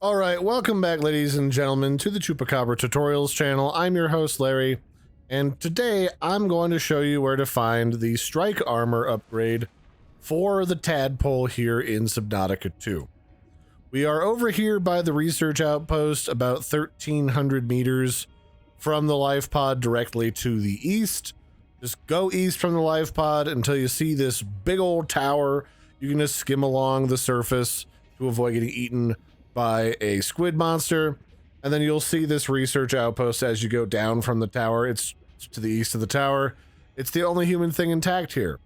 Alright, welcome back ladies and gentlemen to the Chupacabra Tutorials channel. I'm your host Larry, and today I'm going to show you where to find the strike armor upgrade for the Tadpole here in Subnautica 2. We are over here by the Research Outpost, about 1,300 meters from the Lifepod directly to the east. Just go east from the Lifepod until you see this big old tower. You can just skim along the surface to avoid getting eaten by a squid monster, and then you'll see this Research Outpost as you go down from the tower. It's to the east of the tower. It's the only human thing intact here.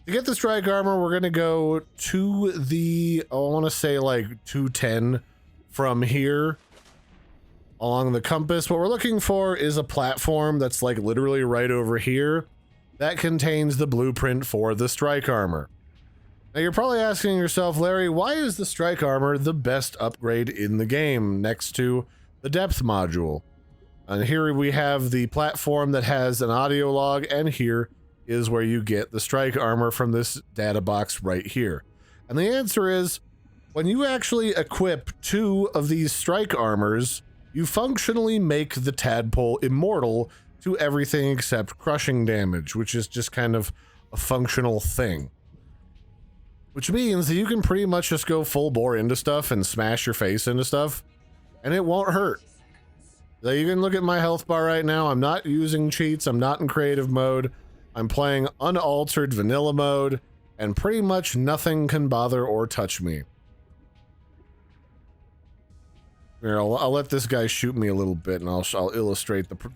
To get the strike armor, we're gonna go to the, I want to say like 210 from here along the compass. What we're looking for is a platform that's like literally right over here that contains the blueprint for the strike armor. Now you're probably asking yourself, Larry, why is the strike armor the best upgrade in the game next to the depth module? And here we have the platform that has an audio log, and here is where you get the strike armor from this data box right here. And the answer is, when you actually equip 2 of these strike armors, you functionally make the Tadpole immortal to everything except crushing damage, which is just kind of a functional thing. Which means that you can pretty much just go full bore into stuff and smash your face into stuff, and it won't hurt. So you can look at my health bar right now. I'm not using cheats. I'm not in creative mode. I'm playing unaltered vanilla mode, and pretty much nothing can bother or touch me. Here, I'll let this guy shoot me a little bit, and I'll illustrate the... Come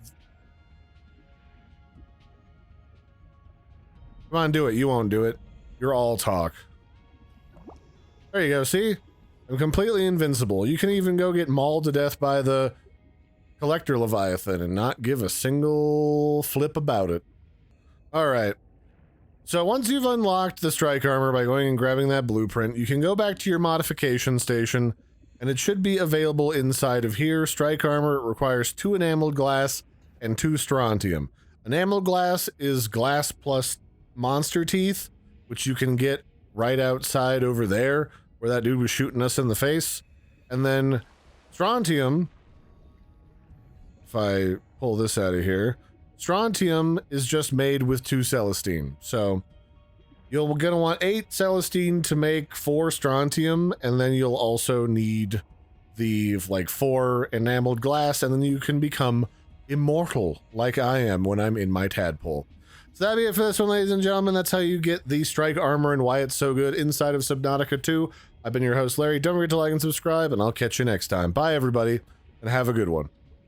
on, do it. You won't do it. You're all talk. There you go, see? I'm completely invincible. You can even go get mauled to death by the Collector Leviathan and not give a single flip about it. Alright. So once you've unlocked the strike armor by going and grabbing that blueprint, you can go back to your modification station, and it should be available inside of here. Strike armor requires 2 enameled glass and 2 strontium. Enameled glass is glass plus monster teeth, which you can get right outside over there, where that dude was shooting us in the face. And then strontium, if I pull this out of here, strontium is just made with 2 celestine. So you're gonna want 8 celestine to make 4 strontium, and then you'll also need the like 4 enameled glass, and then you can become immortal like I am when I'm in my Tadpole. So that'll be it for this one, ladies and gentlemen. That's how you get the strike armor and why it's so good inside of Subnautica 2. I've been your host, Larry. Don't forget to like and subscribe, and I'll catch you next time. Bye, everybody, and have a good one.